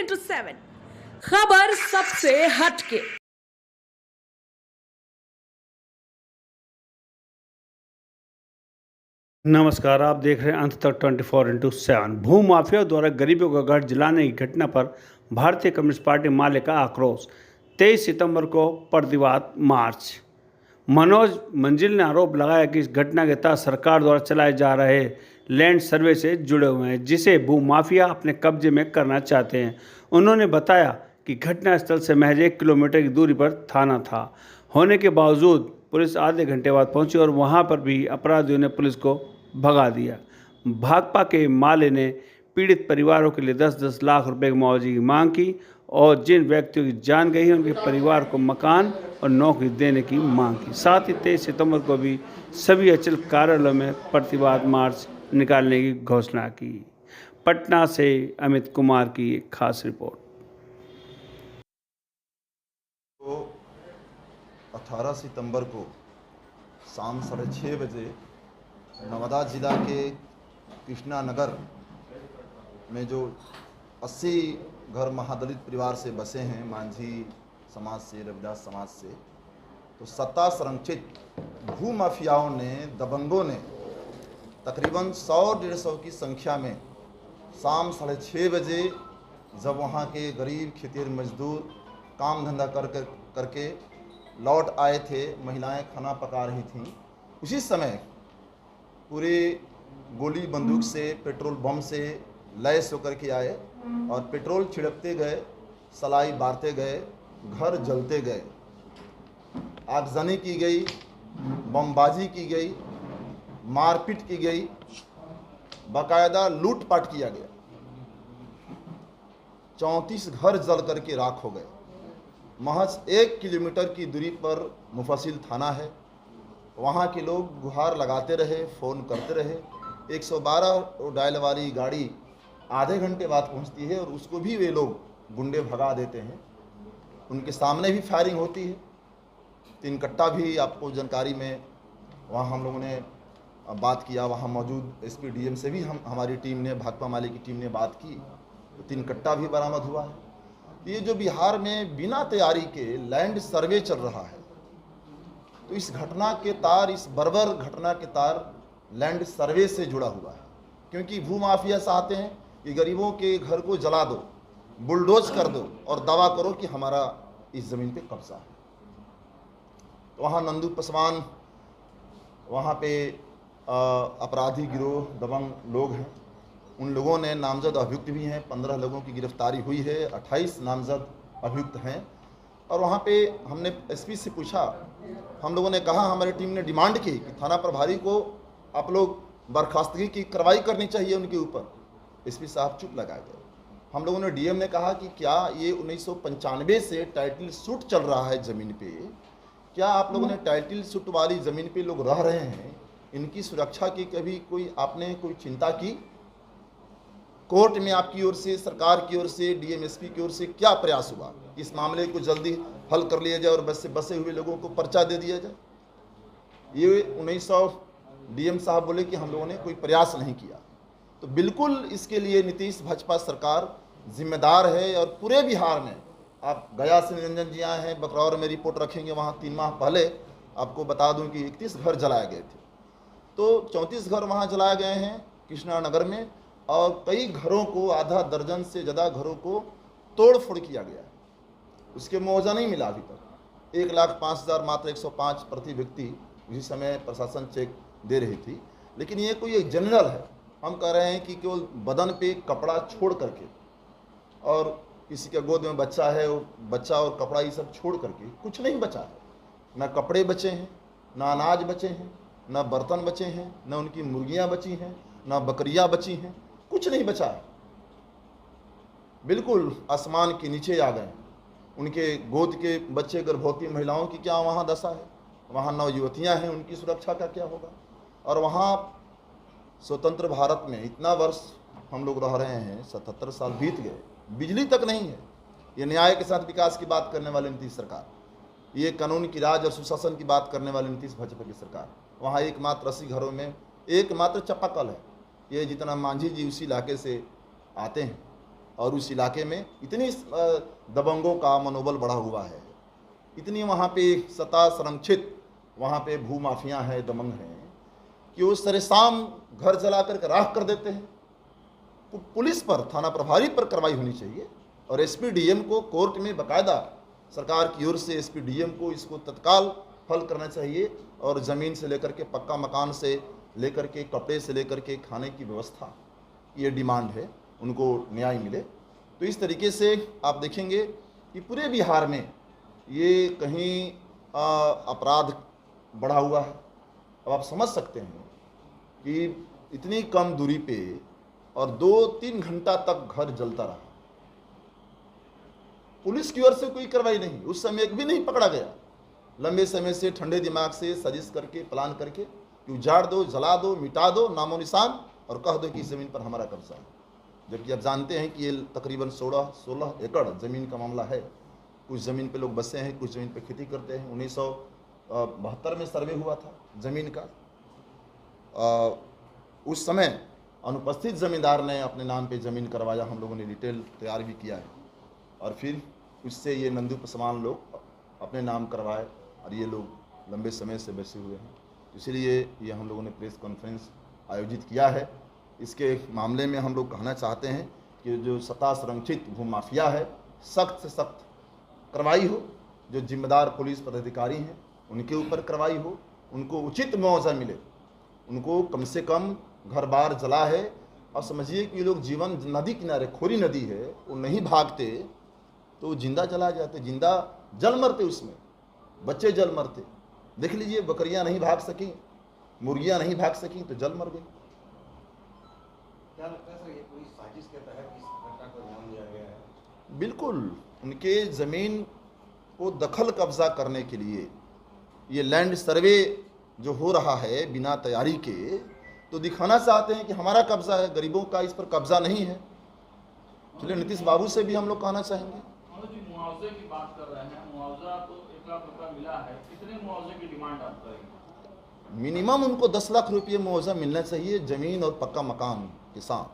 24/7 खबर सबसे हटके। नमस्कार, आप देख रहे हैं अंत तक 24/7। भू माफिया द्वारा गरीबों का घर जलाने की घटना पर भारतीय कम्युनिस्ट पार्टी माले का आक्रोश। 23 सितंबर को प्रतिवाद मार्च। मनोज मंजिल ने आरोप लगाया कि इस घटना के तहत सरकार द्वारा चलाए जा रहे लैंड सर्वे से जुड़े हुए हैं, जिसे भू माफिया अपने कब्जे में करना चाहते हैं। उन्होंने बताया कि घटनास्थल से महज 1 किलोमीटर की दूरी पर थाना था होने के बावजूद पुलिस आधे घंटे बाद पहुंची और वहां पर भी अपराधियों ने पुलिस को भगा दिया। भाकपा के माले ने पीड़ित परिवारों के लिए 10-10 लाख रुपए की मुआवजे की मांग की और जिन व्यक्तियों की जान गई है उनके परिवार को मकान और नौकरी देने की मांग की। साथ ही 23 सितंबर को भी सभी अंचल कार्यालयों में प्रतिवाद मार्च निकालने की घोषणा की। पटना से अमित कुमार की एक खास रिपोर्ट। 18 सितंबर को शाम 6:30 बजे नवादा जिला के कृष्णा नगर में जो 80 घर महादलित परिवार से बसे हैं, मांझी समाज से, रविदास समाज से, तो सत्ता संरक्षित भू माफियाओं ने, दबंगों ने तकरीबन 100-150 की संख्या में शाम 6:30 बजे जब वहाँ के गरीब खेतिहर मजदूर काम धंधा करके लौट आए थे, महिलाएं खाना पका रही थीं, उसी समय पूरे गोली बंदूक से, पेट्रोल बम से लैस होकर के आए और पेट्रोल छिड़कते गए, सलाई बारते गए, घर जलते गए, आगजनी की गई, बमबाजी की गई, मारपीट की गई, बाकायदा लूटपाट किया गया। 34 घर जल करके राख हो गए। महज 1 किलोमीटर की दूरी पर मुफस्सिल थाना है। वहाँ के लोग गुहार लगाते रहे, फ़ोन करते रहे। 112 डायल वाली गाड़ी आधे घंटे बाद पहुँचती है और उसको भी वे लोग गुंडे भगा देते हैं। उनके सामने भी फायरिंग होती है। 3 कट्टा भी आपको जानकारी में वहाँ हम लोगों ने बात किया, वहाँ मौजूद एसपी डीएम से भी हमारी टीम ने, भाकपा माले की टीम ने बात की, तो 3 कट्टा भी बरामद हुआ है। ये जो बिहार में बिना तैयारी के लैंड सर्वे चल रहा है, तो इस घटना के तार, इस बर्बर घटना के तार लैंड सर्वे से जुड़ा हुआ है। क्योंकि भू माफिया चाहते हैं कि गरीबों के घर को जला दो, बुलडोज कर दो और दावा करो कि हमारा इस ज़मीन पे कब्जा है। तो वहाँ नंदू पासवान, वहाँ पे अपराधी गिरोह, दबंग लोग हैं, उन लोगों ने नामजद अभियुक्त भी हैं। 15 लोगों की गिरफ्तारी हुई है, 28 नामजद अभियुक्त हैं। और वहाँ पे हमने एसपी से पूछा, हम लोगों ने कहा, हमारी टीम ने डिमांड की कि थाना प्रभारी को आप लोग बर्खास्तगी की कार्रवाई करनी चाहिए उनके ऊपर। एसपी साहब चुप लगा गए। हम लोगों ने डीएम ने कहा कि क्या ये 1995 से टाइटल सूट चल रहा है ज़मीन पे, क्या आप लोगों ने टाइटल सूट वाली ज़मीन पे लोग रह रहे हैं, इनकी सुरक्षा की कभी आपने कोई चिंता की? कोर्ट में आपकी ओर से, सरकार की ओर से, डीएम एसपी की ओर से क्या प्रयास हुआ इस मामले को जल्दी हल कर लिया जाए और बसे हुए लोगों को पर्चा दे दिया जाए? ये 1900 डीएम साहब बोले कि हम लोगों ने कोई प्रयास नहीं किया। तो बिल्कुल इसके लिए नीतीश भाजपा सरकार जिम्मेदार है। और पूरे बिहार में, आप गया से निरंजन जी आए हैं, बकरौर में रिपोर्ट रखेंगे, वहाँ 3 माह पहले आपको बता दूं कि 31 घर जलाए गए थे। तो 34 घर वहाँ जलाए गए हैं कृष्णा नगर में, और कई घरों को, आधा दर्जन से ज़्यादा घरों को तोड़ फोड़ किया गया है। उसके मुआवजा नहीं मिला अभी तक। 1,05,000 मात्र 105 प्रति व्यक्ति उसी समय प्रशासन चेक दे रही थी। लेकिन ये कोई एक जनरल है, हम कह रहे हैं कि केवल बदन पे कपड़ा छोड़ करके, और किसी के गोद में बच्चा है, वो बच्चा और कपड़ा ये सब छोड़ करके कुछ नहीं बचा है। ना कपड़े बचे हैं, ना अनाज बचे हैं, ना बर्तन बचे हैं, ना उनकी मुर्गियाँ बची हैं, ना बकरियाँ बची हैं, कुछ नहीं बचा है। बिल्कुल आसमान के नीचे आ गए। उनके गोद के बच्चे, गर्भवती महिलाओं की क्या वहाँ दशा है? वहाँ नवयुवतियाँ हैं, उनकी सुरक्षा का क्या होगा? और वहाँ स्वतंत्र भारत में इतना वर्ष हम लोग रह रहे हैं, 77 साल बीत गए, बिजली तक नहीं है। ये न्याय के साथ विकास की बात करने वाली नीतीश सरकार, ये कानून की राज और सुशासन की बात करने वाली नीतीश भाजपा की सरकार। वहाँ एकमात्र 80 घरों में एकमात्र चापाकल है। ये जितना मांझी जी उसी इलाके से आते हैं, और उस इलाके में इतनी दबंगों का मनोबल बढ़ा हुआ है, इतनी वहाँ पे सत्ता संरक्षित वहाँ पे भूमाफिया है, दबंग हैं कि वो सरेशाम घर जला करके राख कर देते हैं। पुलिस पर, थाना प्रभारी पर कार्रवाई होनी चाहिए और एसपी डीएम को कोर्ट में बाकायदा सरकार की ओर से एसपी डीएम को इसको तत्काल हल करना चाहिए और ज़मीन से लेकर के पक्का मकान से लेकर के कपड़े से लेकर के खाने की व्यवस्था, ये डिमांड है, उनको न्याय मिले। तो इस तरीके से आप देखेंगे कि पूरे बिहार में ये कहीं अपराध बढ़ा हुआ है। अब आप समझ सकते हैं कि इतनी कम दूरी पे और 2-3 घंटा तक घर जलता रहा, पुलिस की ओर से कोई कार्रवाई नहीं, उस समय एक भी नहीं पकड़ा गया। लंबे समय से ठंडे दिमाग से साजिश करके, प्लान करके कि उजाड़ दो, जला दो, मिटा दो नामो निशान और कह दो कि इस ज़मीन पर हमारा कब्जा है। जबकि आप जानते हैं कि ये तकरीबन 16 एकड़ ज़मीन का मामला है। कुछ ज़मीन पे लोग बसे हैं, कुछ ज़मीन पे खेती करते हैं। 1972 में सर्वे हुआ था ज़मीन का। उस समय अनुपस्थित ज़मींदार ने अपने नाम पे ज़मीन करवाया, हम लोगों ने डिटेल तैयार भी किया है और फिर उससे ये नंदू पसवान लोग अपने नाम करवाए और ये लोग लंबे समय से बसे हुए हैं। इसीलिए ये हम लोगों ने प्रेस कॉन्फ्रेंस आयोजित किया है। इसके मामले में हम लोग कहना चाहते हैं कि जो सत्ता संरक्षित भूमाफिया है, सख्त से सख्त कार्रवाई हो। जो जिम्मेदार पुलिस पदाधिकारी हैं उनके ऊपर कार्रवाई हो, उनको उचित मुआवजा मिले, उनको कम से कम घर बार जला है। और समझिए कि ये लोग जीवन नदी किनारे, खोरी नदी है, वो नहीं भागते तो जिंदा जला जाते, जिंदा जल मरते, उसमें बच्चे जल मरते। देख लीजिए, बकरियां नहीं भाग सकी, मुर्गियां नहीं भाग सकी तो जल मर गई। क्या लगता है सर, ये पूरी साजिश के तहत इस घटना को अंजाम दिया गया है? बिल्कुल, उनके ज़मीन को दखल कब्जा करने के लिए ये लैंड सर्वे जो हो रहा है बिना तैयारी के, तो दिखाना चाहते हैं कि हमारा कब्जा है, गरीबों का इस पर कब्जा नहीं है। चलिए, नीतीश बाबू से भी हम लोग कहना चाहेंगे। मुआवजे की बात कर रहे हैं, मुआवजा तो 1 लाख रुपया मिला है, कितने मुआवजे की डिमांड आप करेंगे? मिनिमम उनको 10 लाख रुपये मुआवजा मिलना चाहिए, ज़मीन और पक्का मकान के साथ।